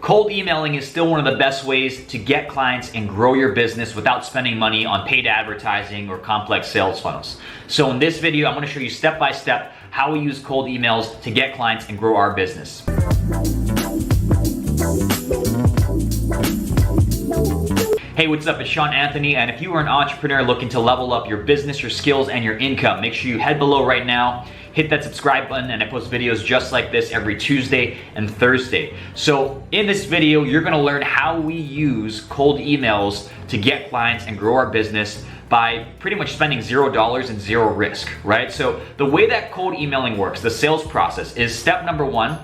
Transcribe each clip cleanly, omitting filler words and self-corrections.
Cold emailing is still one of the best ways to get clients and grow your business without spending money on paid advertising or complex sales funnels. So in this video, I'm going to show you step by step how we use cold emails to get clients and grow our business. Hey, what's up? It's Sean Anthony, and if you are an entrepreneur looking to level up your business, your skills, and your income, make sure you head below right now, hit that subscribe button, and I post videos just like this every Tuesday and Thursday. So in this video, you're gonna learn how we use cold emails to get clients and grow our business by pretty much spending $0 and zero risk, right? So the way that cold emailing works, the sales process, is step number one,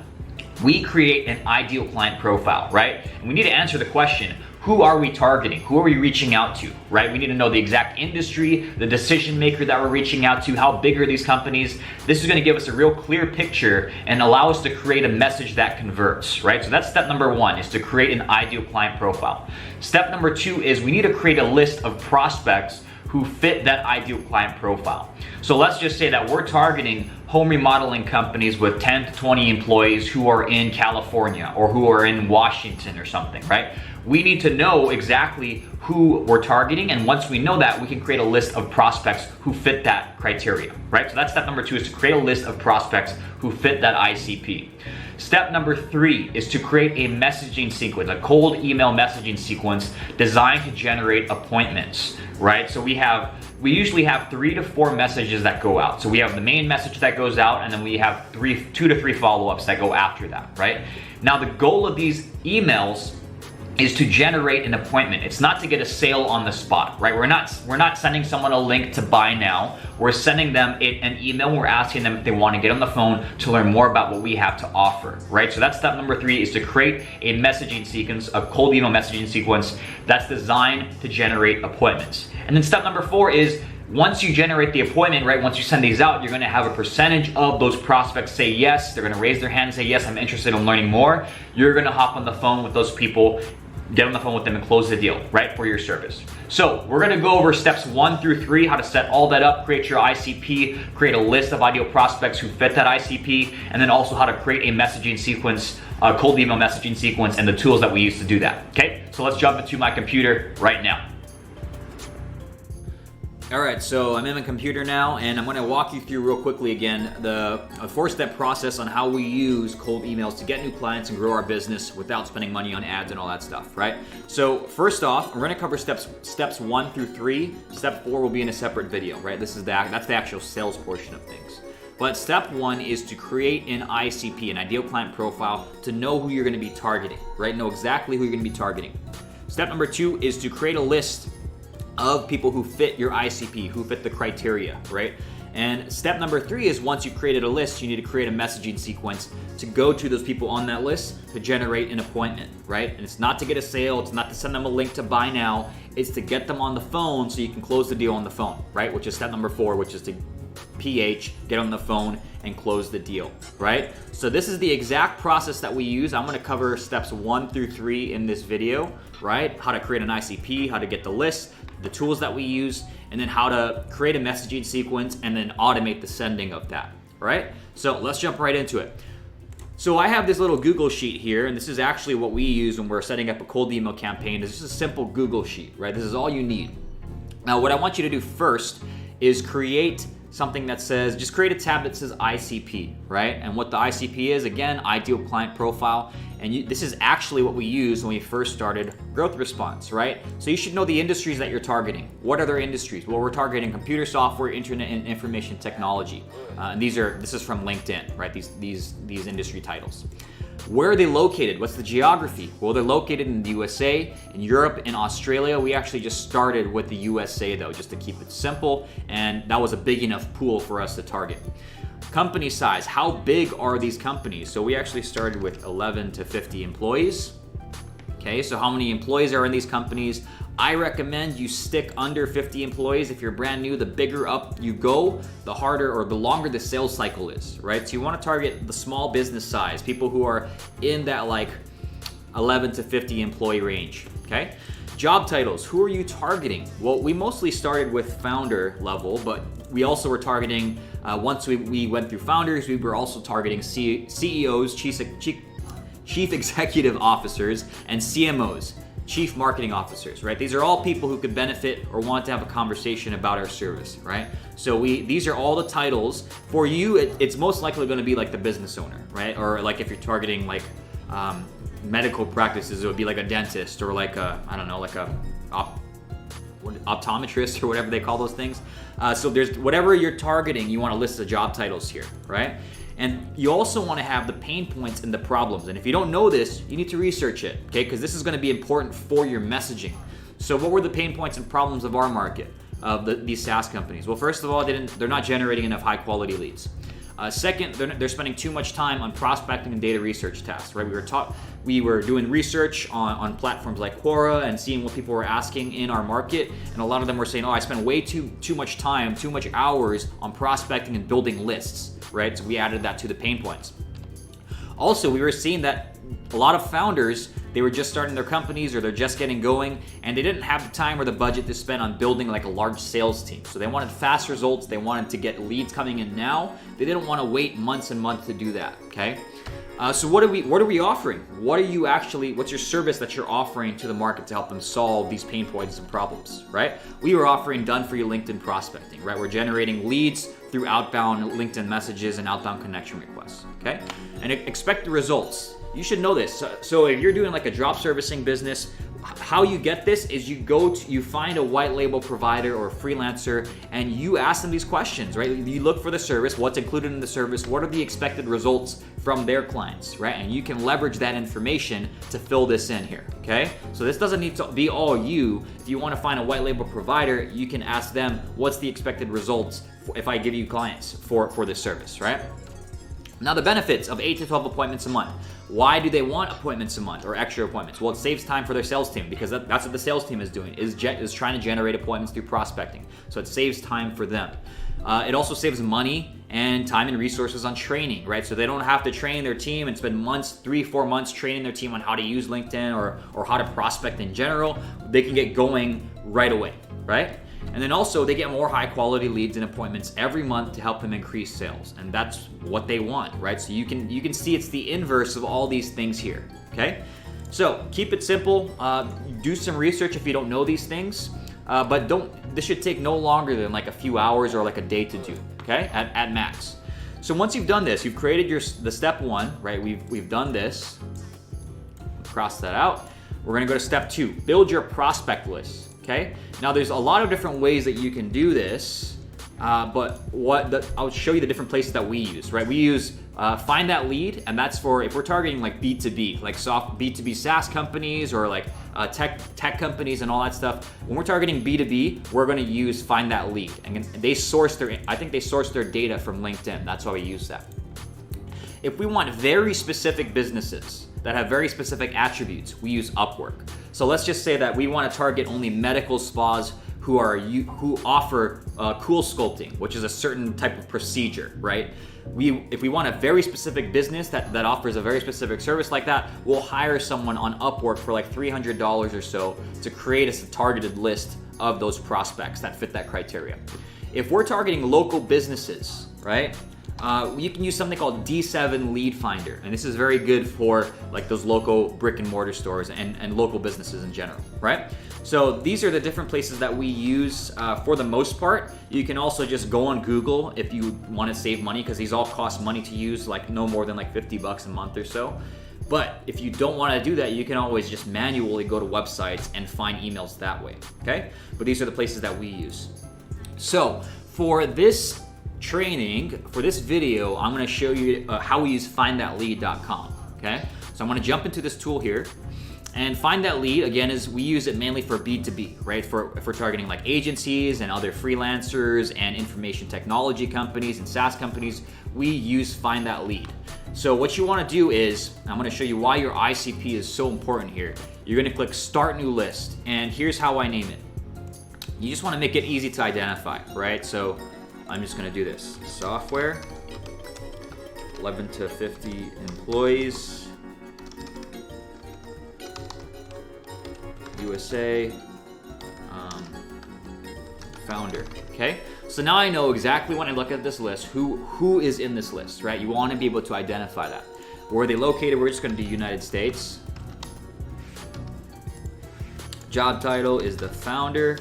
we create an ideal client profile, right? And we need to answer the question, who are we targeting? Who are we reaching out to, right? We need to know the exact industry, the decision maker that we're reaching out to, how big are these companies. This is gonna give us a real clear picture and allow us to create a message that converts, right? So that's step number one, is to create an ideal client profile. Step number two is we need to create a list of prospects who fit that ideal client profile. So let's just say that we're targeting home remodeling companies with 10 to 20 employees who are in California or who are in Washington or something, right? We need to know exactly who we're targeting, and once we know that, we can create a list of prospects who fit that criteria, right? So that's step number two, is to create a list of prospects who fit that ICP. Step number three is to create a messaging sequence, a cold email messaging sequence designed to generate appointments, right? So we usually have 3 to 4 messages that go out. So we have the main message that goes out, and then we have 2 to 3 follow-ups that go after that, right? Now the goal of these emails is to generate an appointment. It's not to get a sale on the spot, right? We're not sending someone a link to buy now. We're sending them an email. We're asking them if they want to get on the phone to learn more about what we have to offer, right? So that's step number three, is to create a messaging sequence, a cold email messaging sequence that's designed to generate appointments. And then step number four is, once you generate the appointment, right, once you send these out, you're gonna have a percentage of those prospects say yes. They're gonna raise their hand and say, yes, I'm interested in learning more. You're gonna hop on the phone with those people, get on the phone with them and close the deal, right, for your service. So we're gonna go over steps 1 through 3, how to set all that up, create your ICP, create a list of ideal prospects who fit that ICP, and then also how to create a messaging sequence, a cold email messaging sequence, and the tools that we use to do that, okay? So let's jump into my computer right now. All right, so I'm in my computer now, and I'm gonna walk you through real quickly again a 4-step process on how we use cold emails to get new clients and grow our business without spending money on ads and all that stuff, right? So first off, we're gonna cover steps 1 through 3. Step 4 will be in a separate video, right? That's the actual sales portion of things. But step 1 is to create an ICP, an ideal client profile, to know who you're gonna be targeting, right? Know exactly who you're gonna be targeting. Step number 2 is to create a list of people who fit your ICP, who fit the criteria, right? And step number 3 is, once you've created a list, you need to create a messaging sequence to go to those people on that list to generate an appointment, right? And it's not to get a sale, it's not to send them a link to buy now, it's to get them on the phone so you can close the deal on the phone, right? Which is step number 4, which is to get on the phone and close the deal, right? So this is the exact process that we use. I'm gonna cover steps 1 through 3 in this video, right? How to create an ICP, how to get the list, the tools that we use, and then how to create a messaging sequence and then automate the sending of that, right? So let's jump right into it. So I have this little Google sheet here, and this is actually what we use when we're setting up a cold email campaign. It's just a simple Google sheet, right? This is all you need. Now what I want you to do first is create something that says, just create a tab that says ICP, right? And what the ICP is, again, ideal client profile. And this is actually what we used when we first started Growth Response, right? So you should know the industries that you're targeting. What are their industries? Well, we're targeting computer software, internet, and information technology. And this is from LinkedIn, right? These industry titles. Where are they located? What's the geography? Well, they're located in the USA, in Europe, in Australia. We actually just started with the USA though, just to keep it simple, and that was a big enough pool for us to target. Company size, how big are these companies? So we actually started with 11 to 50 employees. Okay, so how many employees are in these companies? I recommend you stick under 50 employees. If you're brand new, the bigger up you go, the harder or the longer the sales cycle is, right? So you want to target the small business size, people who are in that like 11 to 50 employee range, okay? Job titles, who are you targeting? Well, we mostly started with founder level, but we also were targeting, once we went through founders, we were also targeting CEOs, chief executive officers, and CMOs, chief marketing officers, right? These are all people who could benefit or want to have a conversation about our service, right? So these are all the titles. For you, it's most likely going to be like the business owner, right? Or like if you're targeting like medical practices, it would be like a dentist or like a, I don't know, like a optometrist or whatever they call those things. So there's whatever you're targeting, you want to list the job titles here, right? And you also want to have the pain points and the problems. And if you don't know this, you need to research it, okay? Because this is going to be important for your messaging. So what were the pain points and problems of our market, of these SaaS companies? Well, first of all, they're not generating enough high quality leads. Second, they're spending too much time on prospecting and data research tasks, right? We were doing research on platforms like Quora and seeing what people were asking in our market, and a lot of them were saying, oh, I spend way too much time, too much hours on prospecting and building lists, right? So we added that to the pain points. Also, we were seeing that a lot of founders, they were just starting their companies or they're just getting going, and they didn't have the time or the budget to spend on building like a large sales team. So they wanted fast results. They wanted to get leads coming in now. They didn't want to wait months and months to do that, okay? So what are we offering? What's your service that you're offering to the market to help them solve these pain points and problems, right? We were offering done-for-you LinkedIn prospecting, right? We're generating leads through outbound LinkedIn messages and outbound connection requests, okay? And expect the results. You should know this. So if you're doing like a drop servicing business, how you get this is you find a white label provider or a freelancer and you ask them these questions, right? You look for the service, what's included in the service, what are the expected results from their clients, right? And you can leverage that information to fill this in here, okay? So this doesn't need to be all you. If you want to find a white label provider, you can ask them, what's the expected results if I give you clients for this service, right? Now the benefits of 8 to 12 appointments a month. Why do they want appointments a month or extra appointments? Well, it saves time for their sales team because that's what the sales team is doing, is trying to generate appointments through prospecting. So it saves time for them. It also saves money and time and resources on training, right? So they don't have to train their team and spend months, 3-4 months training their team on how to use LinkedIn or how to prospect in general. They can get going right away, right? And then also they get more high quality leads and appointments every month to help them increase sales. And that's what they want, right? So you can see it's the inverse of all these things here, okay? So keep it simple. Do some research if you don't know these things, but this should take no longer than like a few hours or like a day to do, okay? At max. So once you've done this, you've created the step one, right? We've done this. Cross that out. We're gonna go to step 2, build your prospect list. Okay. Now there's a lot of different ways that you can do this, but I'll show you the different places that we use. Right? We use Find That Lead, and that's for if we're targeting like B2B, like soft B2B SaaS companies or like tech companies and all that stuff. When we're targeting B2B, we're going to use Find That Lead, and they source their data from LinkedIn. That's why we use that. If we want very specific businesses that have very specific attributes, we use Upwork. So let's just say that we want to target only medical spas who offer cool sculpting, which is a certain type of procedure, right? If we want a very specific business that offers a very specific service like that, we'll hire someone on Upwork for like $300 or so to create us a targeted list of those prospects that fit that criteria. If we're targeting local businesses, right? You can use something called D7 Lead Finder, and this is very good for like those local brick and mortar stores and local businesses in general, right? So these are the different places that we use for the most part. You can also just go on Google if you want to save money, because these all cost money to use, like no more than like $50 a month or so. But if you don't want to do that, you can always just manually go to websites and find emails that way, okay? But these are the places that we use. So for this training, for this video, I'm going to show you how we use findthatlead.com, okay? So I'm going to jump into this tool here, and Find That Lead, again, we use it mainly for B2B, right? If we're targeting like agencies and other freelancers and information technology companies and SaaS companies, we use Find That Lead. So what you want to do is, I'm going to show you why your ICP is so important here. You're going to click Start New List, and here's how I name it. You just want to make it easy to identify, right? So I'm just going to do this. Software, 11 to 50 employees, USA, founder. Okay, so now I know exactly when I look at this list who is in this list, right? You want to be able to identify that. Where are they located? We're just going to do United States. Job title is the founder.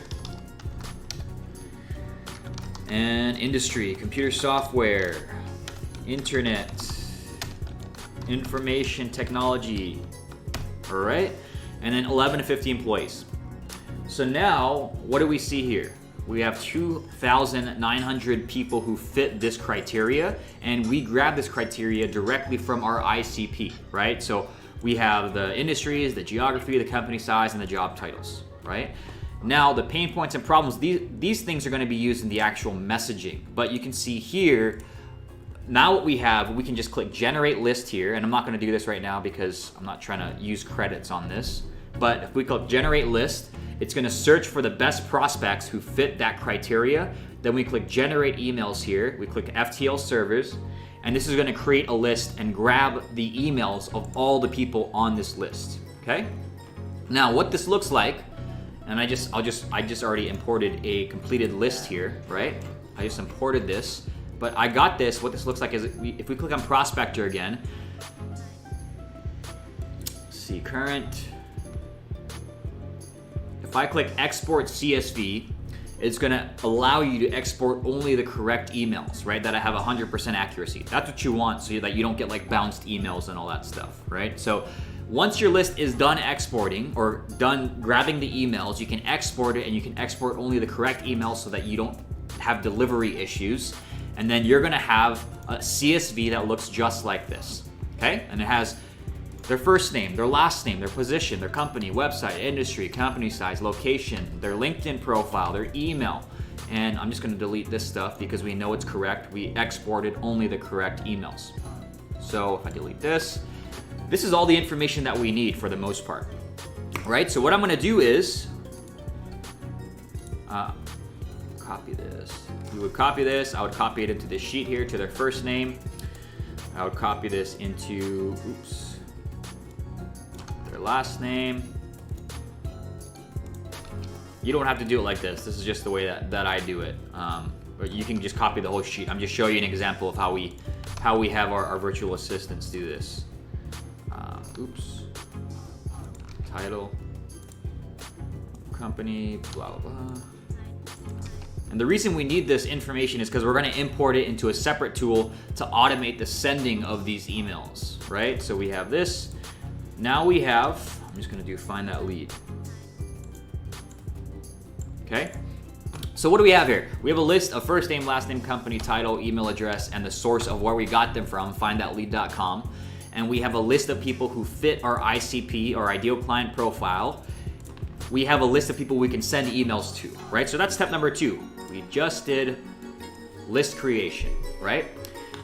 And industry, computer software, internet, information technology. All right. And then 11 to 50 employees. So now, what do we see here? We have 2,900 people who fit this criteria, and we grab this criteria directly from our ICP, right? So we have the industries, the geography, the company size, and the job titles, right? Now, the pain points and problems, these things are going to be used in the actual messaging, but you can see here, now what we have, we can just click generate list here, and I'm not going to do this right now because I'm not trying to use credits on this, but if we click generate list, it's going to search for the best prospects who fit that criteria. Then we click generate emails here. We click FTL servers, and this is going to create a list and grab the emails of all the people on this list. Okay. Now, what this looks like, and I just already imported a completed list here, right? I just imported this, but I got this. What this looks like is if we click on prospector again, see current. If I click export CSV, it's gonna allow you to export only the correct emails, right? That I have 100% accuracy. That's what you want so that you don't get like bounced emails and all that stuff, right? So once your list is done exporting or done grabbing the emails, you can export it and you can export only the correct emails so that you don't have delivery issues. And then you're gonna have a CSV that looks just like this, okay? And it has their first name, their last name, their position, their company, website, industry, company size, location, their LinkedIn profile, their email. And I'm just gonna delete this stuff because we know it's correct. We exported only the correct emails. So if I delete this is all the information that we need for the most part, right? So what I'm gonna do is copy this. We would copy this, I would copy it into this sheet here to their first name. I would copy this into, their last name. You don't have to do it like this. This is just the way that I do it. But you can just copy the whole sheet. I'm just showing you an example of how we have our virtual assistants do this. Title, company, blah, blah, blah. And the reason we need this information is because we're going to import it into a separate tool to automate the sending of these emails, right? So we have this. Now we have, I'm just going to do find that lead. Okay. So what do we have here? We have a list of first name, last name, company, title, email address, and the source of where we got them from, findthatlead.com. And we have a list of people who fit our ICP, or ideal client profile. We have a list of people we can send emails to, right? So that's step number 2. We just did list creation, right?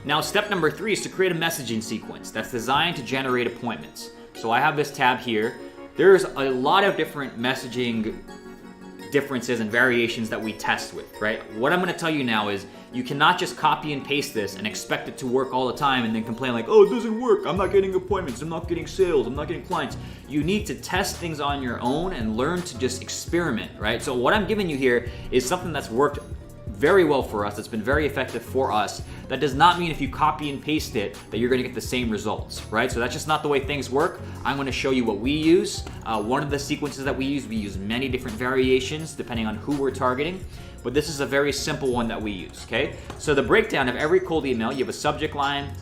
Now, step number 3 is to create a messaging sequence that's designed to generate appointments. So I have this tab here. There's a lot of different messaging differences and variations that we test with, right? What I'm gonna tell you now is you cannot just copy and paste this and expect it to work all the time and then complain like, oh, it doesn't work, I'm not getting appointments, I'm not getting sales, I'm not getting clients. You need to test things on your own and learn to just experiment, right? So what I'm giving you here is something that's worked very well for us, that's been very effective for us. That does not mean if you copy and paste it that you're gonna get the same results, right? So that's just not the way things work. I'm gonna show you what we use. One of the sequences that we use many different variations depending on who we're targeting, but this is a very simple one that we use, okay? So the breakdown of every cold email, you have a subject line,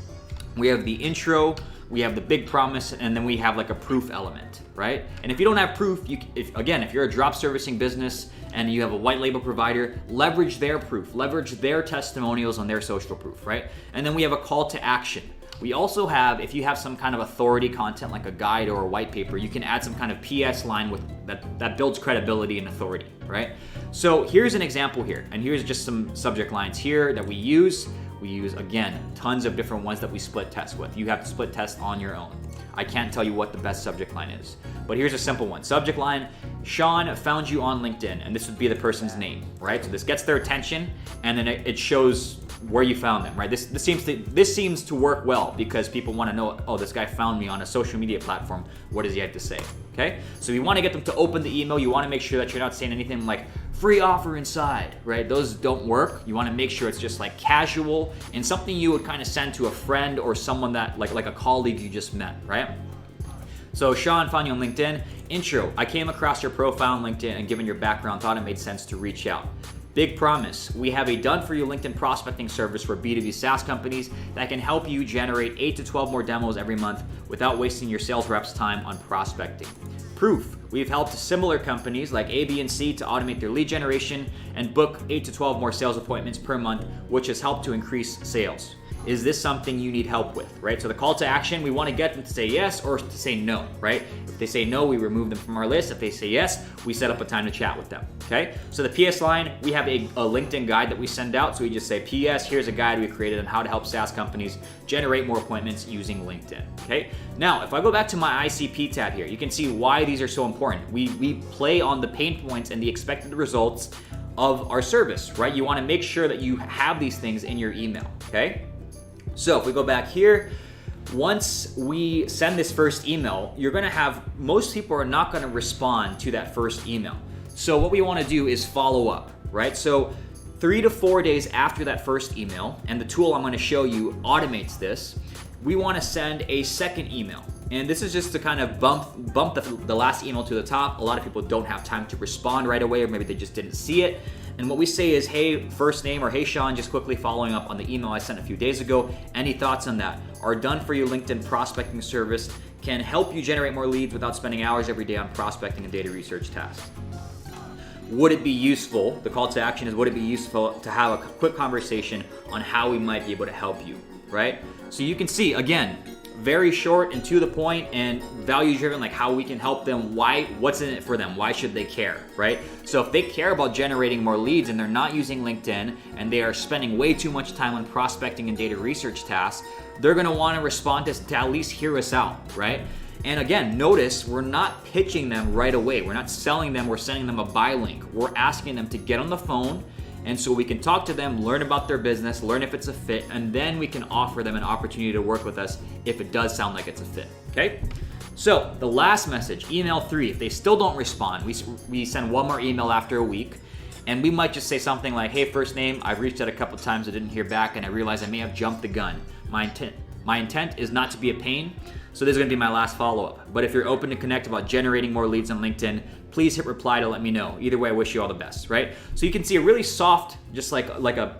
we have the intro, we have the big promise, and then we have like a proof element, right? And if you don't have proof, if you're a drop servicing business and you have a white label provider, leverage their proof, leverage their testimonials on their social proof, right? And then we have a call to action. We also have, if you have some kind of authority content like a guide or a white paper, you can add some kind of PS line with that builds credibility and authority, right? So here's an example here, and here's just some subject lines here that we use. We use, again, tons of different ones that we split test with. You have to split test on your own. I can't tell you what the best subject line is, but here's a simple one. Subject line, Sean found you on LinkedIn, and this would be the person's name, right? So this gets their attention, and then it shows where you found them, right? This seems to work well because people want to know, oh, this guy found me on a social media platform. What does he have to say? Okay? So you want to get them to open the email. You want to make sure that you're not saying anything like free offer inside, right? Those don't work. You want to make sure it's just like casual and something you would kind of send to a friend or someone that like a colleague you just met, right? So Sean found you on LinkedIn. Intro, I came across your profile on LinkedIn and given your background, thought it made sense to reach out. Big promise, we have a done-for-you LinkedIn prospecting service for B2B SaaS companies that can help you generate 8 to 12 more demos every month without wasting your sales reps' time on prospecting. Proof, we've helped similar companies like A, B, and C to automate their lead generation and book 8 to 12 more sales appointments per month, which has helped to increase sales. Is this something you need help with, right? So the call to action, we want to get them to say yes or to say no, right? If they say no, we remove them from our list. If they say yes, we set up a time to chat with them, okay? So the PS line, we have a LinkedIn guide that we send out. So we just say, PS, here's a guide we created on how to help SaaS companies generate more appointments using LinkedIn, okay? Now, if I go back to my ICP tab here, you can see why these are so important. We play on the pain points and the expected results of our service, right? You want to make sure that you have these things in your email, okay? So if we go back here, once we send this first email, you're gonna have, most people are not gonna respond to that first email. So what we wanna do is follow up, right? So 3 to 4 days after that first email, and the tool I'm gonna show you automates this, we wanna send a second email. And this is just to kind of bump the last email to the top. A lot of people don't have time to respond right away, or maybe they just didn't see it. And what we say is, hey, first name, or hey, Sean, just quickly following up on the email I sent a few days ago. Any thoughts on that? Our done-for-you LinkedIn prospecting service can help you generate more leads without spending hours every day on prospecting and data research tasks. Would it be useful, the call to action is, would it be useful to have a quick conversation on how we might be able to help you, right? So you can see, again, very short and to the point and value driven, like how we can help them, what's in it for them, why should they care, right? So if they care about generating more leads and they're not using LinkedIn and they are spending way too much time on prospecting and data research tasks, they're gonna wanna respond to at least hear us out, right? And again, notice we're not pitching them right away. We're not selling them, we're sending them a buy link. We're asking them to get on the phone, and so we can talk to them, learn about their business, learn if it's a fit, and then we can offer them an opportunity to work with us if it does sound like it's a fit, okay? So the last message, email 3, if they still don't respond, we send one more email after a week, and we might just say something like, hey, first name, I've reached out a couple times, I didn't hear back, and I realize I may have jumped the gun. My intent is not to be a pain, so this is gonna be my last follow-up. But if you're open to connect about generating more leads on LinkedIn, please hit reply to let me know. Either way, I wish you all the best, right? So you can see a really soft, just like an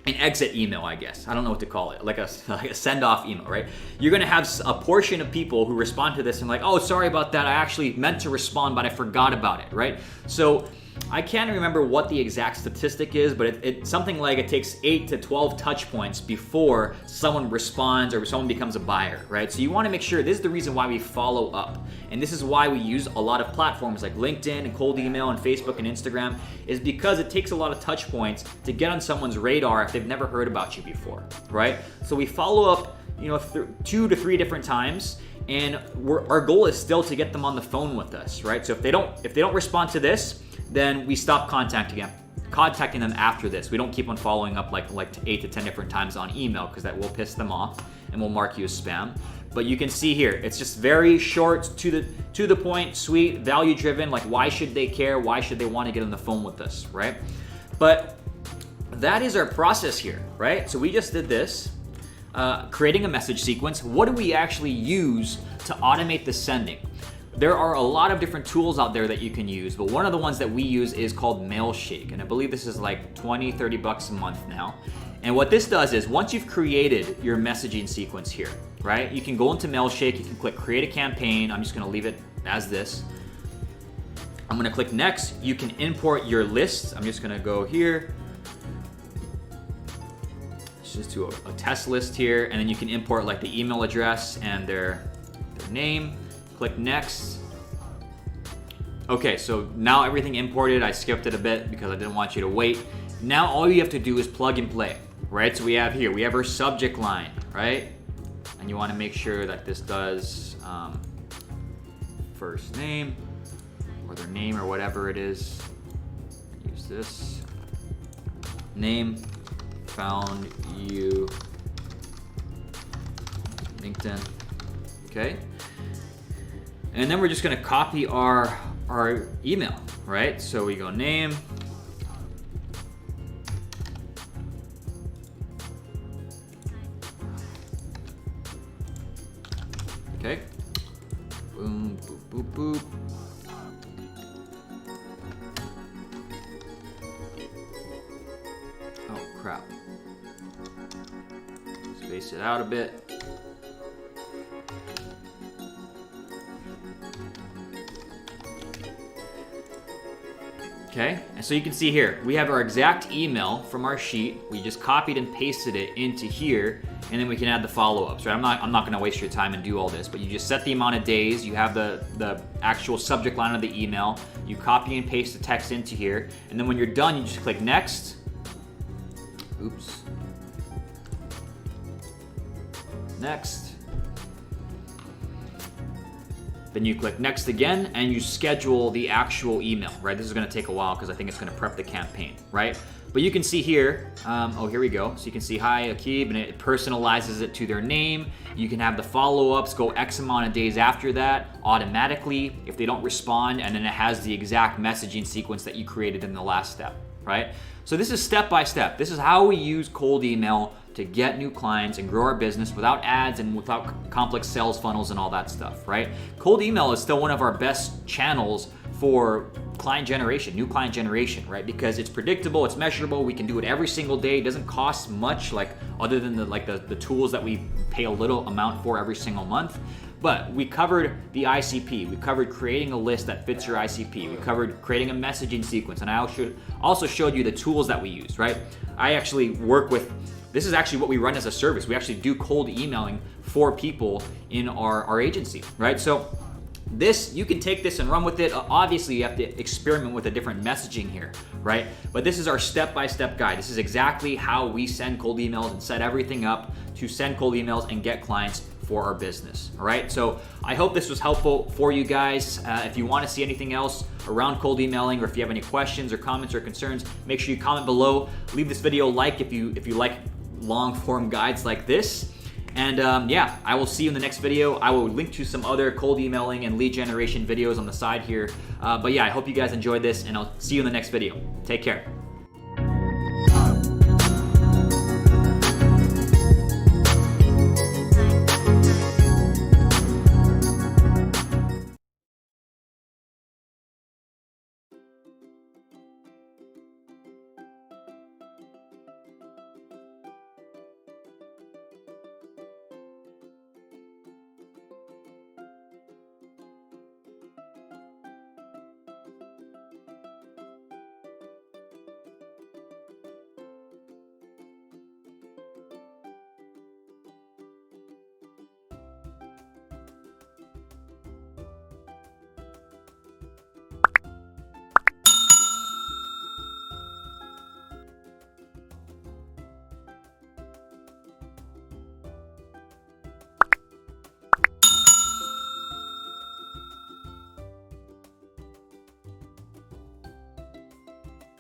exit email, I guess. I don't know what to call it, like a send-off email, right? You're gonna have a portion of people who respond to this and like, oh, sorry about that, I actually meant to respond, but I forgot about it, right? So I can't remember what the exact statistic is, but it's something like it takes 8 to 12 touch points before someone responds or someone becomes a buyer, right? So you want to make sure, this is the reason why we follow up. And this is why we use a lot of platforms like LinkedIn and cold email and Facebook and Instagram, is because it takes a lot of touch points to get on someone's radar if they've never heard about you before, right? So we follow up, 2 to 3 different times, and our goal is still to get them on the phone with us, right? So if they don't respond to this, then we stop contacting them after this. We don't keep on following up like 8 to 10 different times on email, because that will piss them off and will mark you as spam. But you can see here, it's just very short, to the point, sweet, value driven. Like, why should they care? Why should they want to get on the phone with us, right? But that is our process here, right? So we just did this, creating a message sequence. What do we actually use to automate the sending? There are a lot of different tools out there that you can use, but one of the ones that we use is called Mailshake, and I believe this is like $20-30 a month now. And what this does is, once you've created your messaging sequence here, right, you can go into Mailshake, you can click create a campaign. I'm just gonna leave it as this. I'm gonna click next. You can import your list. I'm just gonna go here. Let's just do a test list here, and then you can import like the email address and their name. Click next. Okay, so now everything imported. I skipped it a bit because I didn't want you to wait. Now all you have to do is plug and play, right? So we have our subject line, right? And you want to make sure that this does first name. or their name or whatever it is. Use this. Name, found you, LinkedIn. Okay. And then we're just gonna copy our email, right? So we go name, okay, boom, boop, boop, boop. Oh crap. Space it out a bit. Okay, and so you can see here, we have our exact email from our sheet. We just copied and pasted it into here, and then we can add the follow-ups, right? I'm not gonna waste your time and do all this, but you just set the amount of days, you have the actual subject line of the email, you copy and paste the text into here, and then when you're done, you just click next. Oops. Next. Then you click next again and you schedule the actual email, right? This is gonna take a while because I think it's gonna prep the campaign, right? But you can see here, oh, here we go. So you can see, hi, Akib, and it personalizes it to their name. You can have the follow-ups go X amount of days after that automatically if they don't respond, and then it has the exact messaging sequence that you created in the last step, right? So this is step by step. This is how we use cold email to get new clients and grow our business without ads and without complex sales funnels and all that stuff, right? Cold email is still one of our best channels for client generation, new client generation, right? Because it's predictable, it's measurable, we can do it every single day. It doesn't cost much, like other than the tools that we pay a little amount for every single month. But we covered the ICP. We covered creating a list that fits your ICP. We covered creating a messaging sequence. And I also showed you the tools that we use, right? I actually work with, this is actually what we run as a service. We actually do cold emailing for people in our agency, right? So this, you can take this and run with it. Obviously, you have to experiment with a different messaging here, right? But this is our step-by-step guide. This is exactly how we send cold emails and set everything up to send cold emails and get clients for our business, all right? So I hope this was helpful for you guys. If you want to see anything else around cold emailing, or if you have any questions or comments or concerns, make sure you comment below. Leave this video a like if you like long form guides like this. And yeah, I will see you in the next video. I will link to some other cold emailing and lead generation videos on the side here. But yeah, I hope you guys enjoyed this, and I'll see you in the next video. Take care.